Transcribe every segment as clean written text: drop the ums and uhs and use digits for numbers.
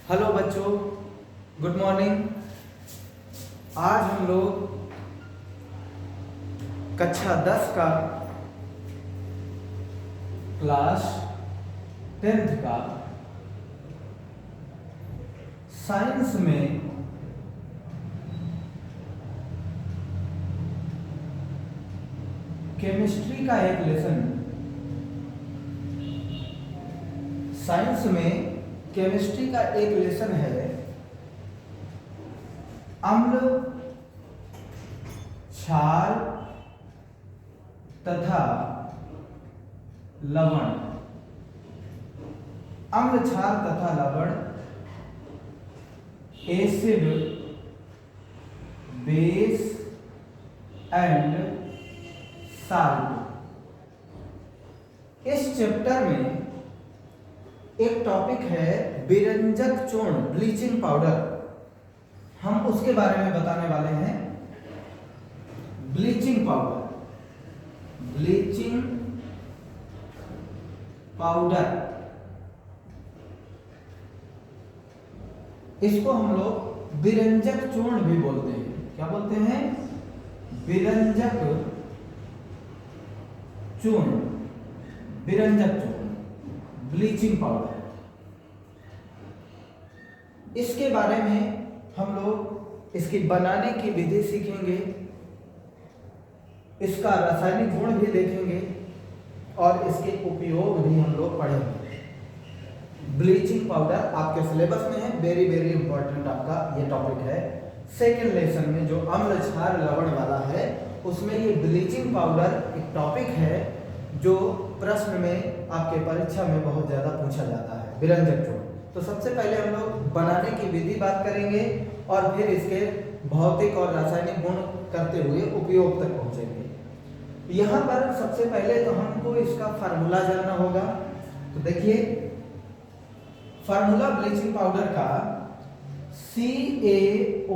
Hello बच्चों, good morning. आज हम लोग कक्षा 10 का क्लास 10th का साइंस में केमिस्ट्री का एक लेसन, साइंस में केमिस्ट्री का एक लेसन है अम्ल, क्षार तथा लवण। अम्ल, क्षार तथा लवण, एसिड, बेस एंड साल्ट। इस चैप्टर में एक टॉपिक है विरंजक चूर्ण, ब्लीचिंग पाउडर। हम उसके बारे में बताने वाले हैं। ब्लीचिंग पाउडर, ब्लीचिंग पाउडर, इसको हम लोग विरंजक चूर्ण भी बोलते हैं। क्या बोलते हैं? विरंजक चूर्ण, विरंजक चूर्ण, ब्लीचिंग पाउडर। इसके बारे में हम लोग इसकी बनाने की विधि सीखेंगे, इसका रासायनिक गुण भी देखेंगे और इसके उपयोग भी हम लोग पढ़ेंगे। ब्लीचिंग पाउडर आपके सिलेबस में है, वेरी वेरी इंपॉर्टेंट आपका ये टॉपिक है। सेकेंड लेसन में जो अम्ल, क्षार, लवण वाला है उसमें ये ब्लीचिंग पाउडर एक टॉपिक है जो प्रश्न में आपके परीक्षा में बहुत ज्यादा पूछा जाता है, विरंजक चूर्ण। तो सबसे पहले हम लोग बनाने की विधि बात करेंगे और फिर इसके भौतिक और रासायनिक गुण करते हुए उपयोग तक पहुंचेंगे। यहाँ पर सबसे पहले तो हमको इसका फार्मूला जानना होगा। तो देखिए, फार्मूला ब्लीचिंग पाउडर का CaOCl2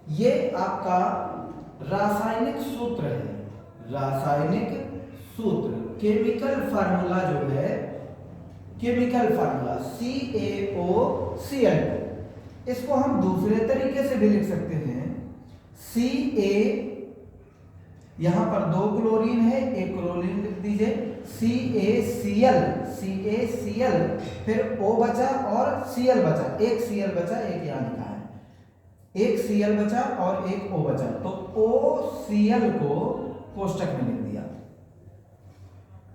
ये आपका रासायनिक सूत्र है। रासायनिक सूत्र, केमिकल फार्मूला जो है, केमिकल फार्मूला CaOCl2। इसको हम दूसरे तरीके से भी लिख सकते हैं। Ca, यहां पर 2 क्लोरीन है, एक क्लोरीन लिख दीजिए, CaCl, फिर O बचा और Cl बचा, एक Cl बचा, एक यहां लिखा है, एक Cl बचा और एक O बचा, तो OCl को कोष्टक में लिख दिया।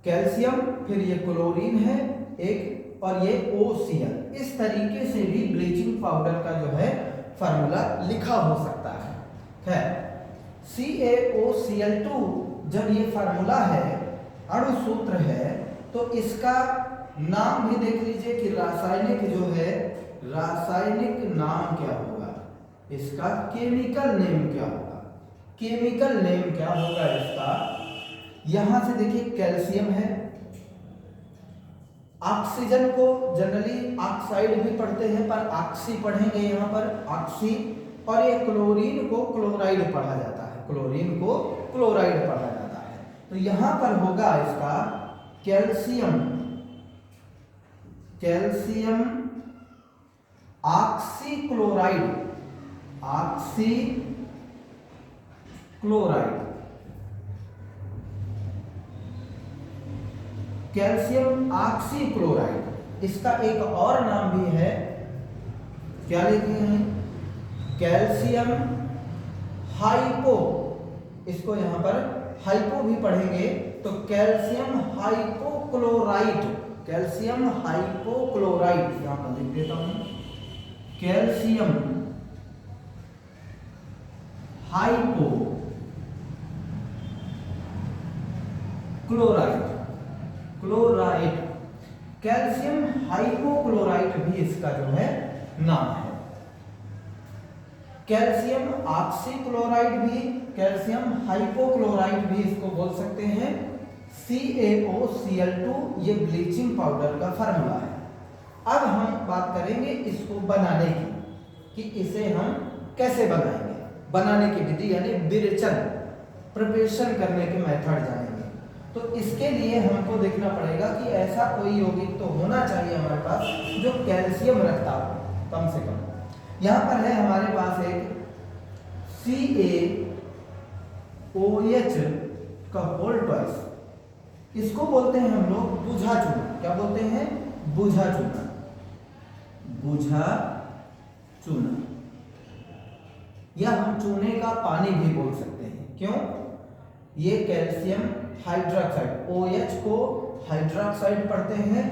कैल्शियम, फिर ये क्लोरीन है एक, और ये OCl। इस तरीके से भी ब्लीचिंग पाउडर का जो है फार्मूला लिखा हो सकता है। CaOCl2 जब ये फार्मूला है, अणु सूत्र है, तो इसका नाम भी देख लीजिए कि रासायनिक जो है, रासायनिक नाम क्या होगा, इसका केमिकल नेम क्या होगा। केमिकल नेम क्या होगा इसका? यहां से देखिए, कैल्शियम है, ऑक्सीजन को जनरली ऑक्साइड भी पढ़ते हैं पर ऑक्सी पढ़ेंगे यहाँ पर, ऑक्सी। और ये क्लोरीन को क्लोराइड पढ़ा जाता है, क्लोरीन को क्लोराइड पढ़ा जाता है। तो यहां पर होगा इसका calcium, calcium oxychloride, oxychloride, calcium oxychloride. इसका एक और नाम भी है, क्या लिखे हैं? कैल्शियम हाइपो, इसको यहां पर हाइपो भी पढ़ेंगे, तो कैल्शियम हाइपोक्लोराइड, कैल्शियम हाइपोक्लोराइड यहां पर लिख देता हूं, calcium hypochloride, chloride, calcium hypochloride भी इसका जो है नाम है। कैल्शियम ऑक्सीक्लोराइड भी, कैल्शियम हाइपोक्लोराइड भी इसको बोल सकते हैं। CaOCl2 ये ब्लीचिंग पाउडर का फार्मूला है। अब हम बात करेंगे इसको बनाने की, कि इसे हम कैसे बनाएंगे। बनाने की विधि यानी विरेचन, प्रिपरेशन करने के मेथड जानेंगे। तो इसके लिए हमको देखना पड़ेगा कि ऐसा कोई यौगिक तो होना चाहिए हमारे पास जो कैल्शियम रखता हो कम से कम। यहाँ पर है हमारे पास एक CaOH का होल ट्वाइस, इसको बोलते हैं हम लोग बुझा चूना। क्या बोलते हैं? बुझा चूना। बुझा चूना या हम चूने का पानी भी बोल सकते हैं। क्यों? ये कैल्शियम हाइड्रोक्साइड, OH को हाइड्रोक्साइड पढ़ते हैं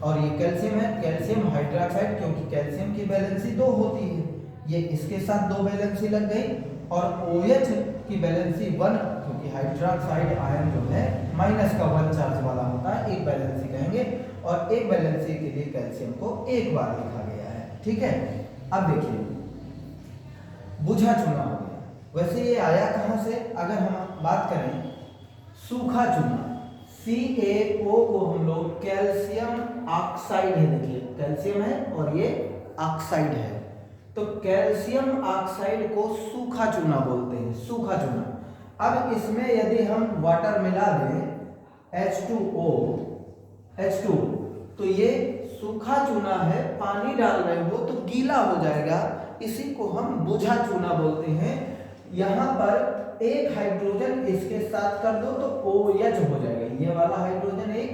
और ये कैल्शियम है, कैल्शियम हाइड्रोक्साइड, क्योंकि कैल्शियम की वैलेंसी 2 होती है, ये इसके साथ 2 वैलेंसी लग गई, और OH की वैलेंसी 1, क्योंकि हाइड्रोक्साइड आयन जो है माइनस का 1 चार्ज वाला होता है, एक वैलेंसी कहेंगे, और एक वैलेंसी के लिए कैल्शियम को एक बार लिखा गया है। ठीक है, अब देखिए बुझा चूना हो गया। वैसे ये आया कहाँ से? अगर हम बात करें सूखा चूना, CaO को हम लोग कैल्शियम ऑक्साइड है, देखिए कैल्शियम है और ये ऑक्साइड है, तो कैल्शियम ऑक्साइड को सूखा चूना बोलते हैं, सूखा चूना। अब इसमें यदि हम वाटर मिला दें H2O, तो ये सूखा चूना है, पानी डाल रहे हो तो गीला हो जाएगा, इसी को हम बुझा चूना बोलते हैं। यहाँ पर एक हाइड्रोजन इसके साथ कर दो तो OH हो जाएगा, ये वाला हाइड्रोजन एक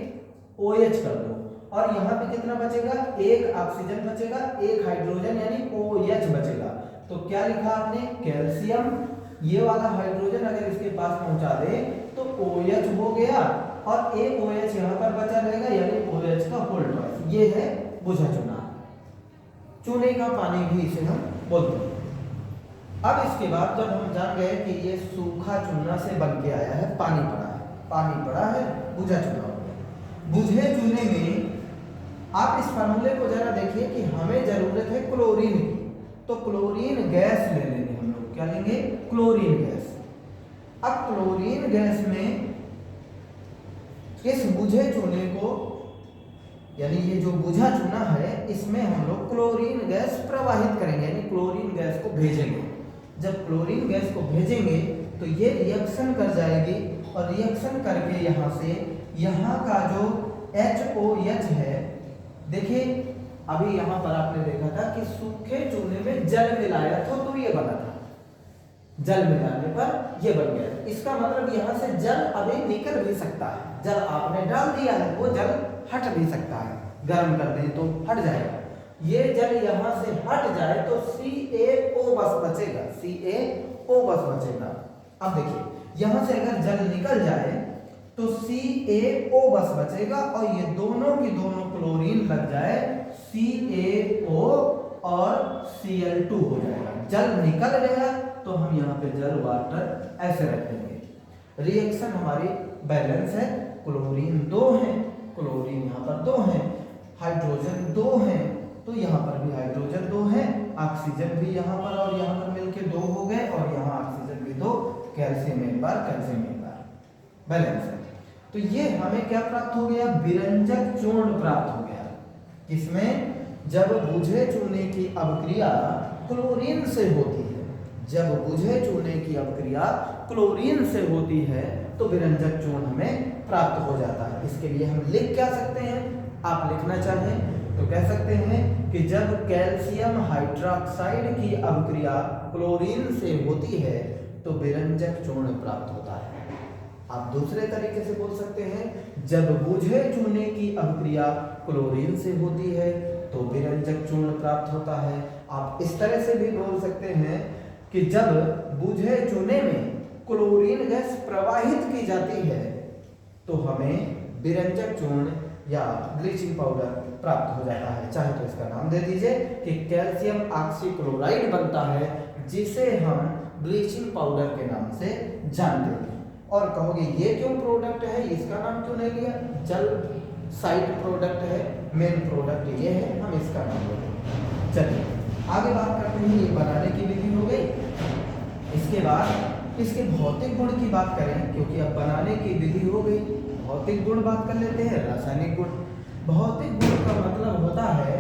OH कर दो, और यहाँ पे कितना बचेगा? एक ऑक्सीजन बचेगा, एक हाइड्रोजन यानी OH बचेगा। तो क्या लिखा आपने? कैल्शियम, ये वाला हाइड्रोजन अगर इसके पास पहुंचा दे तो OH हो गया, और एक OH यहाँ पर बचा रहेगा यानी OH का होल ट्वाइस। ये है बुझा चूना, चूने का पानी भी इसे हम बोलते हैं। अब इसके बाद जब हम जान गए कि ये सूखा चूना से बन के आया है, पानी पड़ा है, बुझा चूना हो गया। बुझे चूने में आप इस फार्मूले को जरा देखिए कि हमें जरूरत है क्लोरीन की, तो क्लोरीन गैस ले लेंगे हम लोग। क्या लेंगे? Chlorine gas. अब क्लोरीन गैस में इस बुझे चूने को, यानी ये जो बुझा चूना है, इसमें हम लोग क्लोरीन गैस प्रवाहित करेंगे, यानी क्लोरीन गैस को भेजेंगे। जब क्लोरीन गैस को भेजेंगे तो ये रिएक्शन कर जाएगी, और रिएक्शन करके यहाँ से यहाँ का जो HOH है, देखिए अभी यहाँ पर आपने देखा था कि सूखे चूने में जल मिलाया था तो ये बना था, जल मिलाने पर ये बन गया। इसका मतलब यहाँ से जल अभी निकल भी सकता है, जल आपने डाल दिया है, वो जल हट भी सकता है, गर्म कर दे तो हट जाएगा। ये जल यहाँ से हट जाए तो CaO बस बचेगा, CaO बस बचेगा। अब देखिए यहाँ से अगर जल निकल जाए तो CaO बस बचेगा, और ये दोनों की दोनों क्लोरीन लग जाए, CaO और Cl2 हो जाएगा। जल निकल गया तो हम यहाँ पे जल वाटर ऐसे रखेंगे। रिएक्शन हमारी बैलेंस है, क्लोरीन 2 है, क्लोरीन यहाँ पर 2 है, हाइड्रोजन 2 है, तो यहाँ पर भी हाइड्रोजन 2 है, ऑक्सीजन भी यहाँ पर और यहाँ पर मिलके 2 हो गए, और यहाँ ऑक्सीजन भी 2, कैल्शियम एक बार, बैलेंस है। तो ये हमें क्या प्राप्त हो गया? विरंजक चूर्ण प्राप्त हो गया। किसमें? जब बुझे चूने की अभिक्रिया क्लोरीन से होती है, जब बुझे चूने की अभिक्रिया क्लोरीन से होती है तो विरंजक चूर्ण हमें प्राप्त हो जाता है। इसके लिए हम लिख क्या सकते हैं? आप लिखना चाहें तो कह सकते हैं कि जब कैल्शियम हाइड्रोक्साइड की अभिक्रिया क्लोरीन से होती है तो विरंजक चूर्ण प्राप्त होता है। आप दूसरे तरीके से बोल सकते हैं, जब बुझे चूने की अभिक्रिया क्लोरीन से होती है तो विरंजक चूर्ण प्राप्त होता है। आप इस तरह से भी बोल सकते हैं कि जब बुझे चूने में क्लोरीन गैस प्रवाहित की जाती है तो हमें विरंजक चूर्ण या ब्लीचिंग पाउडर प्राप्त हो जाता है। चाहे तो इसका नाम दे दीजिए कि कैल्शियम ऑक्सीक्लोराइड बनता है, जिसे हम ब्लीचिंग पाउडर के नाम से जानते हैं। और कहोगे ये क्यों प्रोडक्ट है, इसका नाम क्यों नहीं लिया? जल साइड प्रोडक्ट है, मेन प्रोडक्ट ये है, हम इसका नाम लेंगे। चलिए आगे बात करते हैं। ये बनाने की विधि हो गई। इसके बाद इसके भौतिक गुण की बात करें, क्योंकि अब बनाने की विधि हो गई, भौतिक गुण बात कर लेते हैं। रासायनिक गुण, भौतिक गुण का मतलब होता है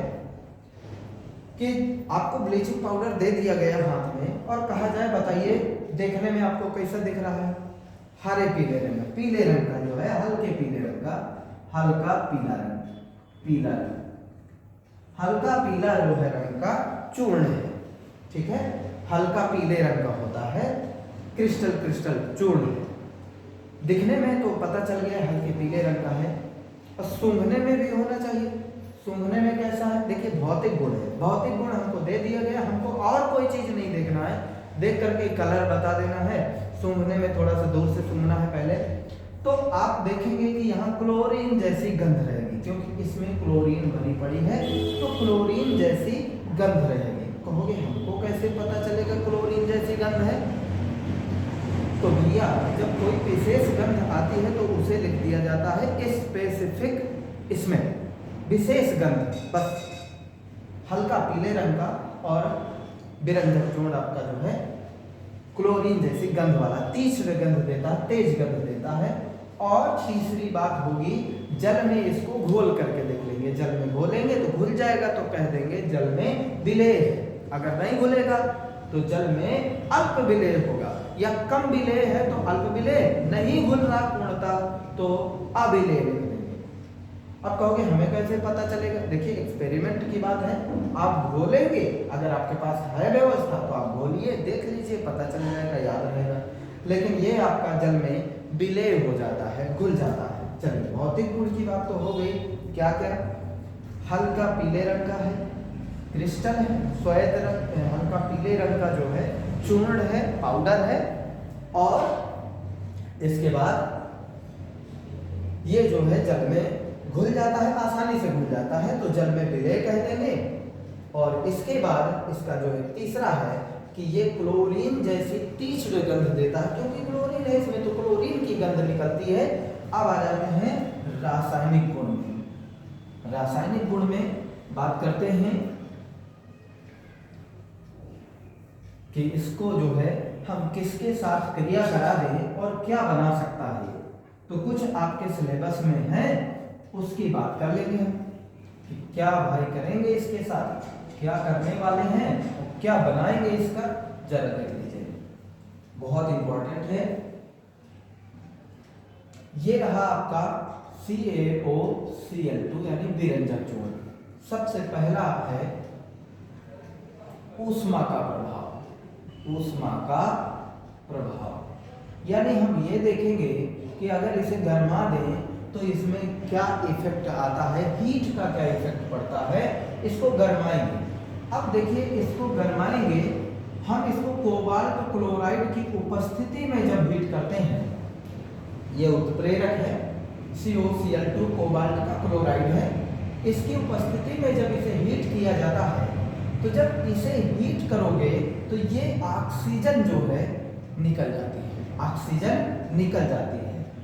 कि आपको ब्लीचिंग पाउडर दे दिया गया हाथ में और कहा जाए बताइए देखने में आपको कैसा दिख रहा है? हरे पीले रंग, पीले रंग का जो है हल्के पीले रंग का, हल्का पीला रंग, पीला रंग, हल्का पीला जो है रंग का चूर्ण है, ठीक है, हल्का पीले रंग का होता है, क्रिस्टल चूर्ण है। दिखने में तो पता चल गया हल्के पीले रंग का है, और सूंघने में भी होना चाहिए। सूंघने में कैसा है, देखिए भौतिक गुण है, भौतिक गुण हमको दे दिया गया, हमको और कोई चीज नहीं देखना है, देख करके कलर बता देना है। सूंघने में थोड़ा सा दूर से सूंघना है पहले, तो आप देखेंगे कि यहाँ क्लोरीन जैसी गंध रहेगी, क्योंकि इसमें क्लोरीन भरी पड़ी है, तो क्लोरीन जैसी गंध रहेगी। कहोगे हमको कैसे पता चलेगा क्लोरीन जैसी गंध है? तो भैया जब कोई विशेष गंध आती है तो उसे लिख दिया जाता है स्पेसिफिक, इसमें विशेष गंध, बस हल्का पीले रंग का और बिरंजक चूर्ण आपका जो है क्लोरीन जैसी गंध वाला, तीसरे गंध देता है, तेज गंध देता है। और तीसरी बात होगी, जल में इसको घोल करके देख लेंगे, जल में घोलेंगे तो घुल जाएगा, तो कह देंगे जल में विलेय है। अगर नहीं घुलेगा तो जल में अल्प विलेय होगा, या कम विलेय है तो अल्प विलेय, नहीं घुल रहा पूर्णतः तो अविलेय लिख देंगे। अब कहोगे हमें कैसे पता चलेगा? देखिए एक्सपेरिमेंट की बात है, आप घोलेंगे, अगर आपके पास है व्यवस्था तो आप घोलिए, देख लीजिए, पता चल जाएगा, याद रहेगा। लेकिन ये आपका जल में विलेय हो जाता है, घुल जाता है। चलिए भौतिक गुण की बात तो हो गई, क्या क्या? हल्का पीले रंग का है, क्रिस्टल है, श्वेत रंग, हल्का पीले रंग का जो है चूर्ण है, पाउडर है, और इसके बाद ये जो है जल में घुल जाता है, आसानी से घुल जाता है, तो जल में विलेय कह देंगे। और इसके बाद इसका जो है तीसरा है कि ये क्लोरीन जैसी तीव्र गंध देता है, क्योंकि क्लोरीन है इसमें, तो क्लोरीन की गंध निकलती है। अब आ जाते हैं रासायनिक गुण में। रासायनिक गुण में बात करते हैं कि इसको जो है हम किसके साथ क्रिया करा दें और क्या बना सकता है, तो कुछ आपके सिलेबस में है, उसकी बात कर लेंगे हम कि क्या भाई करेंगे इसके साथ, क्या करने वाले हैं, क्या बनाएंगे इसका, जरा देख लीजिए, बहुत इंपॉर्टेंट है। ये रहा आपका CaOCl2 यानी विरंजक चूर्ण। सबसे पहला है ऊष्मा का प्रभाव, ऊष्मा का प्रभाव, यानी हम ये देखेंगे कि अगर इसे गरमा दें तो इसमें क्या इफेक्ट आता है, हीट का क्या इफेक्ट पड़ता है, इसको गरमाएंगे। अब देखिए इसको गरमाएंगे हम, इसको कोबाल्ट क्लोराइड की उपस्थिति में जब हीट करते हैं, ये उत्प्रेरक है COCl2 कोबाल्ट का क्लोराइड है, इसकी उपस्थिति में जब इसे हीट किया जाता है, तो जब इसे हीट करोगे तो ये ऑक्सीजन जो है निकल जाती है, ऑक्सीजन निकल जाती है,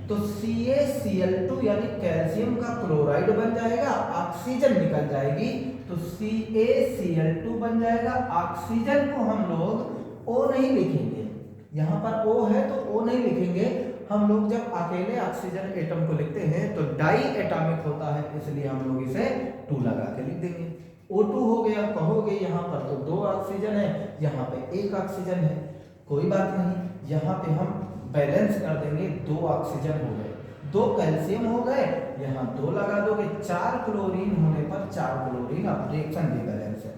तो CaCl2 यानी कैल्शियम का क्लोराइड बन जाएगा, ऑक्सीजन निकल जाएगी, तो CaCl2 बन जाएगा। ऑक्सीजन को हम लोग O नहीं लिखेंगे, यहाँ पर O है तो O नहीं लिखेंगे, हम लोग जब अकेले ऑक्सीजन एटम को लिखते हैं तो डाई एटॉमिक होता है, इसलिए हम लोग इसे 2 लगा के लिख देंगे। O2 हो गया, कहोगे यहाँ पर तो 2 ऑक्सीजन है, यहाँ पे 1 ऑक्सीजन है, कोई बात नहीं, यहाँ पे हम बैलेंस कर देंगे, 2 ऑक्सीजन हो गए, 2 कैल्शियम हो गए, यहाँ 2 लगा दोगे, 4 क्लोरीन होने पर 4 क्लोरीन, अब रिएक्शन भी बैलेंस है।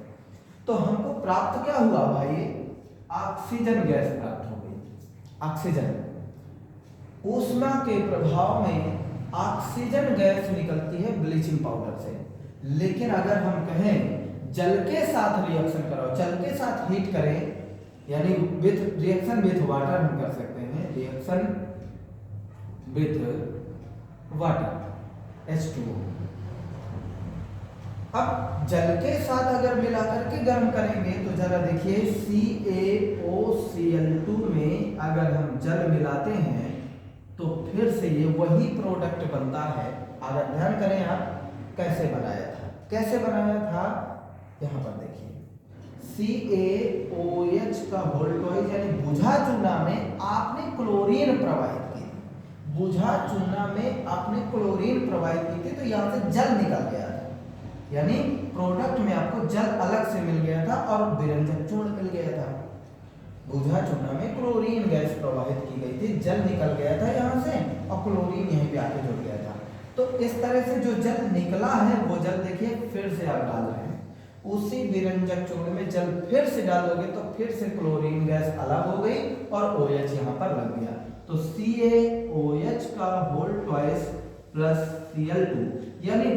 तो हमको प्राप्त क्या हुआ भाई? ऑक्सीजन गैस प्राप्त हो गई। ऑक्सीजन, ऊष्मा के प्रभाव में ऑक्सीजन गैस निकलती है ब्लीचिंग पाउडर से। लेकिन अगर हम कहें जल के साथ रिएक्शन कराओ, जल के साथ हीट करें, यानी विथ रिएक्शन विथ वाटर हम कर सकते हैं, रिएक्शन विथ वाटर H2O। अब जल के साथ अगर मिलाकर के गर्म करेंगे तो जरा देखिए CaOCl2 में अगर हम जल मिलाते हैं तो फिर से ये वही प्रोडक्ट बनता है। अगर ध्यान करें आप कैसे बनाया था, कैसे बनाया था, यहाँ पर देखिए CaOH का वोल्टोइज यानी बुझा चूना में आपने क्लोरीन प्रवाहित की, बुझा चूना में आपने क्लोरीन प्रवाहित की थी, तो यहाँ से जल निकल गया था, यानी प्रोडक्ट में आपको जल अलग से मिल गया था और विरंजक चूर्ण मिल गया था। बुझा चूना में क्लोरीन गैस प्रवाहित की गई थी, जल निकल गया था यहाँ से और क्लोरीन यहीं पे आके जुड़ गया था। तो इस तरह से जो जल निकला है वो जल देखिए फिर से आप डाल रहे हैं, उसी विरंजक चूर्ण में जल फिर से डालोगे तो फिर से क्लोरीन गैस अलग हो गई और OH यहाँ पर लग गया। तो CaOH का होल ट्वाइस प्लस Cl2 यानी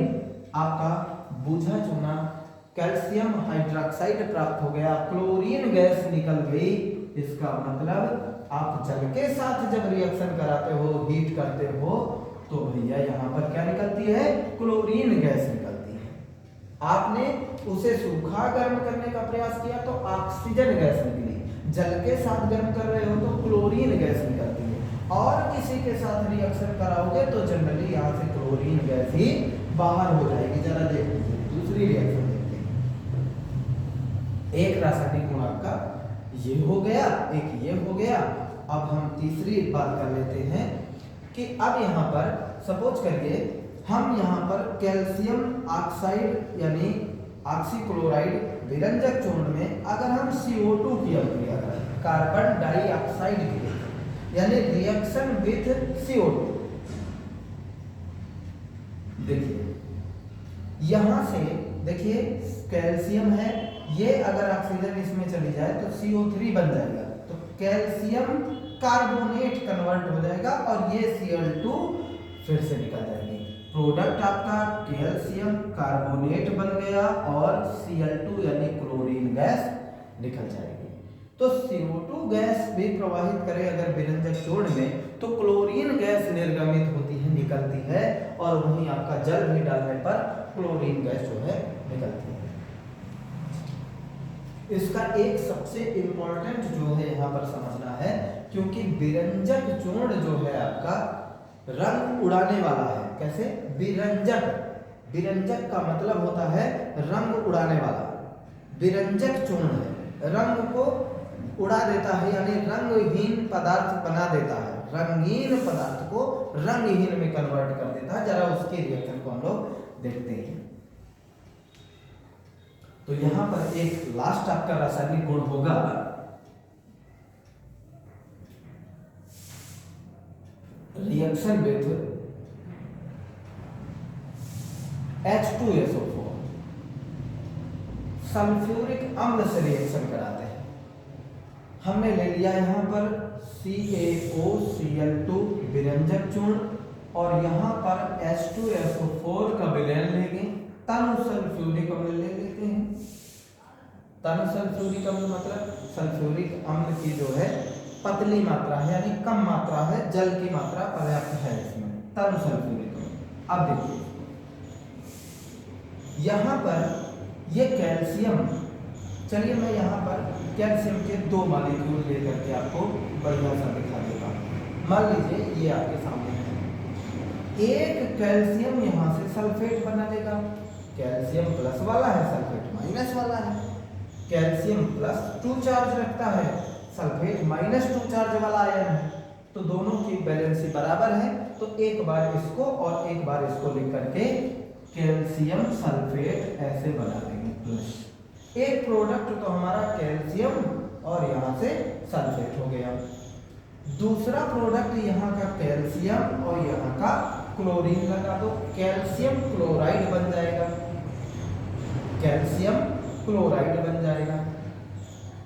आपका बुझा चूना कैल्शियम हाइड्रोक्साइड प्राप्त हो गया, क्लोरीन गैस निकल गई। इसका मतलब आप जल के साथ जब रिएक्शन कराते हो, हीट करते हो, तो भैया यहाँ पर क्या निकलती है? क्लोरीन गैस निकलती है। आपने उसे सूखा गर्म करने का प्रयास किया तो ऑक्सीजन गैस निकली, जल के साथ गर्म कर रहे हो तो क्लोरीन गैस निकलती है, और किसी के साथ रिएक्शन कराओगे तो जनरली यहाँ से क्लोरीन गैस ही बाहर हो जाएगी। जरा देख लीजिए दूसरी रिएक्शन देखते हैं। एक रासायनिक गुण आपका ये हो गया, एक ये हो गया। अब हम तीसरी बात कर लेते हैं कि अब यहाँ पर सपोज करिए हम यहाँ पर कैल्शियम ऑक्साइड यानी ऑक्सीक्लोराइड विरंजक चूर्ण में अगर हम CO2 की अभिक्रिया करें, कार्बन डाइऑक्साइड की, यानी रिएक्शन विथ CO2। देखिए यहाँ से देखिए कैल्शियम है, ये अगर ऑक्सीजन इसमें चली जाए तो CO3 बन जाएगा, तो कैल्शियम कार्बोनेट कन्वर्ट हो जाएगा और ये Cl2 फिर से निकल जाएगी। प्रोडक्ट आपका कैल्शियम कार्बोनेट बन गया और Cl2 यानी क्लोरीन गैस निकल जाएगी। तो CO2 गैस भी प्रवाहित करें अगर विरंजक चूर्ण में तो क्लोरीन गैस निर्गमित होती है, निकलती है, और वहीं आपका जल भी डालने पर क्लोरीन गैस जो है निकलती है। इसका एक सबसे इंपॉर्टेंट जो है यहाँ पर समझना है, क्योंकि विरंजक चूर्ण जो है आपका रंग उड़ाने वाला है। कैसे? विरंजक, विरंजक का मतलब होता है रंग उड़ाने वाला। विरंजक चूर्ण है, रंग को उड़ा देता है, यानी रंगहीन पदार्थ बना देता है, रंगीन पदार्थ को रंगहीन में कन्वर्ट कर देता है। जरा उसके रिएक्शन को हम लोग देखते हैं। तो यहां पर एक लास्ट आपका रासायनिक गुण होगा रिएक्शन विथ H2SO4, सल्फ्यूरिक अम्ल से रिएक्शन कराते हैं। हमने ले लिया यहां पर CaOCl2 विरंजक चूर्ण और यहां पर H2SO4 का विलयन लेंगे, तनु सल्फ्यूरिक अम्ल ले लेते हैं। तनु सल्फ्यूरिक अम्ल मतलब सल्फ्यूरिक अम्ल की जो है पतली मात्रा है, यानी कम मात्रा है, जल की मात्रा पर्याप्त है इसमें, तनु सल्फ्यूरिक अम्ल। अब देखिए यहाँ पर ये कैल्शियम, चलिए मैं यहाँ पर कैल्शियम के दो मॉलिक्यूल लेकर के आपको बढ़िया सा दिखा देता हूँ। मान लीजिए ये आपके सामने है, एक कैल्शियम यहाँ से सल्फेट बना देगा, कैल्शियम प्लस वाला है, सल्फेट माइनस वाला है। कैल्शियम +2 चार्ज रखता है, सल्फेट -2 चार्ज वाला आयन है, तो दोनों की बैलेंसी बराबर है। तो एक बार इसको और एक बार इसको लिख करके कैल्शियम सल्फेट ऐसे बना देंगे प्लस। एक प्रोडक्ट तो हमारा कैल्शियम और यहाँ से सल्फेट हो गया, दूसरा प्रोडक्ट यहाँ का कैल्शियम और यहाँ का क्लोरीन लगा दो, कैल्शियम क्लोराइड बन जाएगा, कैल्शियम क्लोराइड बन जाएगा।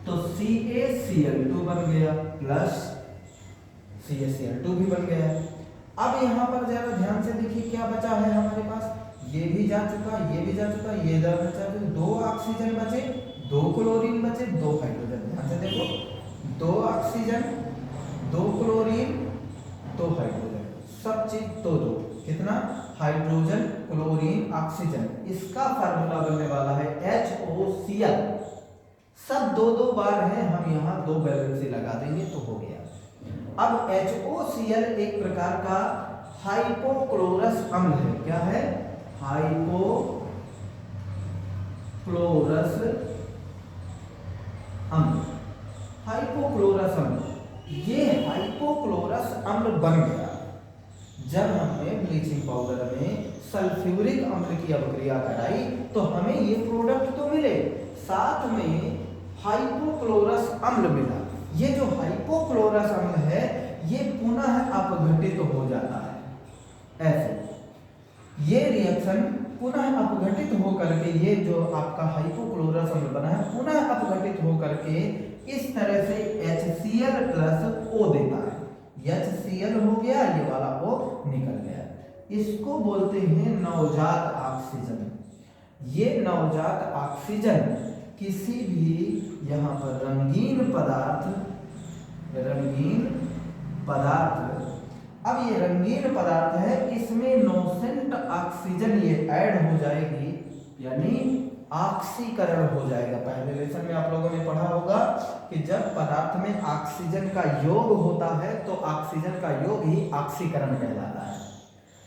तो CaCl2 बन गया प्लस CaCl2 भी बन गया। अब यहाँ पर जरा ध्यान से देखिए क्या बचा है हमारे पास, ये भी जा चुका, ये भी जा चुका, ये बचा, तो 2 ऑक्सीजन बचे, 2 क्लोरीन बचे, 2 हाइड्रोजन। ध्यान से देखो, 2 ऑक्सीजन, 2 क्लोरीन, 2 हाइड्रोजन, सब चीज 2-2, कितना? Hydrogen, chlorine, oxygen. इसका फार्मूला बनने वाला है HOCl। सब 2-2 बार है, हम यहाँ 2 बैलेंसी लगा देंगे तो हो गया। अब HOCl एक प्रकार का हाइपोक्लोरस अम्ल है। क्या है? हाइपोक्लोरस अम्ल। हाइपोक्लोरस अम्ल, ये हाइपोक्लोरस अम्ल बन गया जब हमने ब्लीचिंग पाउडर में सल्फ्यूरिक अम्ल की अभिक्रिया कराई, तो हमें ये प्रोडक्ट तो मिले, साथ में हाइपोक्लोरस अम्ल मिला। ये जो हाइपोक्लोरस अम्ल है ये पुनः अपघटित हो जाता है। ऐसे ये रिएक्शन पुनः अपघटित होकर के ये जो आपका हाइपोक्लोरस अम्ल बना है पुनः अपघटित होकर के इस तरह से HCl प्लस O देता है। HCl हो गया, ये वाला O निकल गया। इसको बोलते हैं नवजात ऑक्सीजन। ये नवजात ऑक्सीजन किसी भी यहाँ पर रंगीन पदार्थ, अब ये रंगीन पदार्थ है, इसमें नोसेंट ऑक्सीजन ये ऐड हो जाएगी, यानी ऑक्सीकरण हो जाएगा। पहले लेसन में आप लोगों ने पढ़ा होगा कि जब पदार्थ में ऑक्सीजन का योग होता है तो ऑक्सीजन का योग ही ऑक्सीकरण कहलाता है।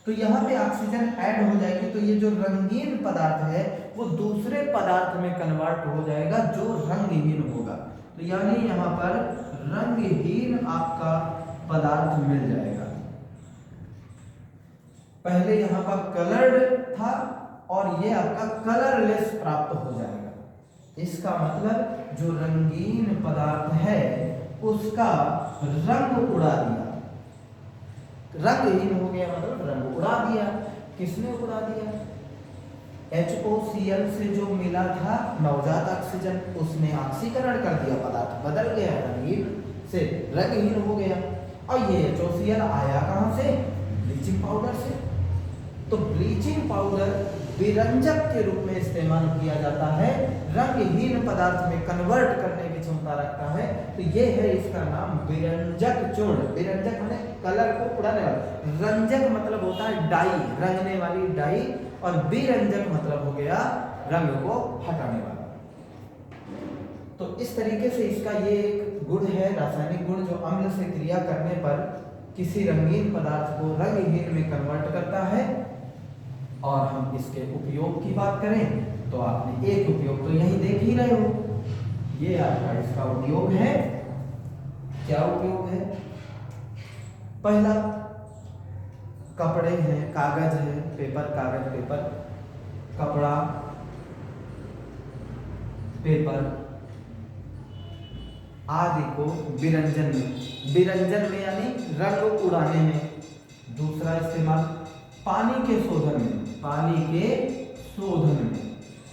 तो यहाँ पे ऑक्सीजन ऐड हो जाएगी तो ये जो रंगीन पदार्थ है वो दूसरे पदार्थ में कन्वर्ट हो जाएगा जो रंगहीन होगा। तो यानी यहाँ पर रंगहीन आपका पदार्थ मिल जाएगा। पहले यहाँ पर कलर्ड था और ये आपका कलरलेस प्राप्त हो जाएगा। इसका मतलब जो रंगीन पदार्थ है उसका रंग उड़ा दिया, रंगहीन हो गया मतलब रंग उड़ा दिया। किसने उड़ा दिया? HOCl से जो मिला था नवजात ऑक्सीजन उसने ऑक्सीकरण कर दिया, पदार्थ बदल गया, रंगीन से रंगहीन हो गया। और ये HOCl आया कहां से? ब्लीचिंग पाउडर से। तो ब्लीचिंग पाउडर विरंजक के रूप में इस्तेमाल किया जाता है, रंगहीन पदार्थ में कन्वर्ट करने की क्षमता रखता है। तो ये है इसका नाम विरंजक चूर्ण। विरंजक माने कलर को उड़ाने वाला, रंजक मतलब होता है डाई, रंगने वाली डाई, और विरंजक मतलब हो गया रंग को हटाने वाला। तो इस तरीके से इसका ये एक गुण है, रासायनिक गुण, जो अम्ल से क्रिया करने पर किसी रंगीन पदार्थ को रंगहीन में कन्वर्ट करता है। और हम इसके उपयोग की बात करें तो आपने एक उपयोग तो यही देख ही रहे हो, ये आपका इसका उपयोग है। क्या उपयोग है? पहला कपड़े हैं, कागज है, पेपर, कागज, पेपर, कपड़ा, पेपर आदि को विरंजन में यानी रंग उड़ाने में। दूसरा इस्तेमाल पानी के शोधन में, पानी के शोधन में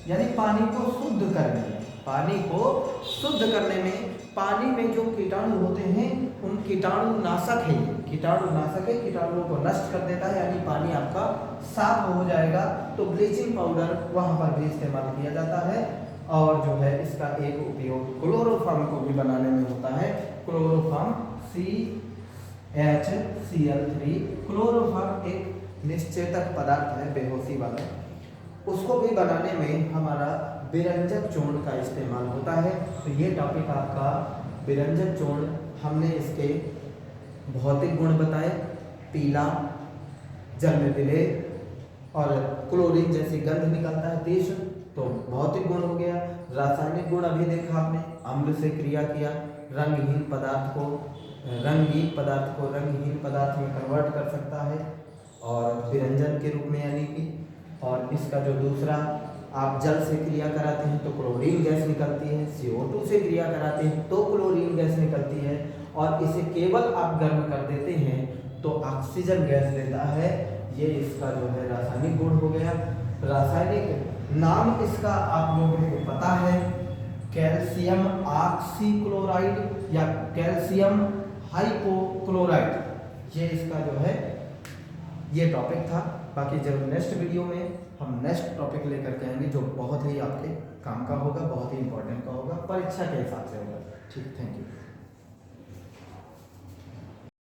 यानी पानी को शुद्ध करने में। पानी को शुद्ध करने में पानी में जो कीटाणु होते हैं उन कीटाणुनाशक है, कीटाणुओं को नष्ट कर देता है, यानी पानी आपका साफ हो जाएगा। तो ब्लीचिंग पाउडर वहां पर भी इस्तेमाल किया जाता है। और जो है इसका एक उपयोग क्लोरोफॉर्म को भी बनाने में होता है। क्लोरोफॉर्म CHCl3, क्लोरोफॉर्म एक निश्चेतक पदार्थ है, बेहोशी वाला, उसको भी बनाने में हमारा विरंजक चूर्ण का इस्तेमाल होता है। तो ये टॉपिक आपका विरंजक चूर्ण, हमने इसके भौतिक गुण बताए, पीला, जल में विलेय और क्लोरीन जैसी गंध निकलता है देश, तो भौतिक गुण हो गया। रासायनिक गुण अभी देखा आपने, अम्ल से क्रिया किया, रंगहीन पदार्थ को रंगहीन पदार्थ में कन्वर्ट कर सकता है और विरंजन के रूप में यानी कि। और इसका जो दूसरा, आप जल से क्रिया कराते हैं तो क्लोरीन गैस निकलती है, CO2 से क्रिया कराते हैं तो क्लोरीन गैस निकलती है, और इसे केवल आप गर्म कर देते हैं तो ऑक्सीजन गैस देता है। ये इसका जो है रासायनिक गुण हो गया। रासायनिक नाम इसका आप लोगों को पता है, कैल्शियम ऑक्सीक्लोराइड या कैल्शियम हाइपोक्लोराइड। ये इसका जो है ये टॉपिक था। बाकी जब नेक्स्ट वीडियो में हम नेक्स्ट टॉपिक लेकर के आएंगे जो बहुत ही आपके काम का होगा, बहुत ही इंपॉर्टेंट का होगा, परीक्षा के हिसाब से होगा। ठीक, थैंक यू।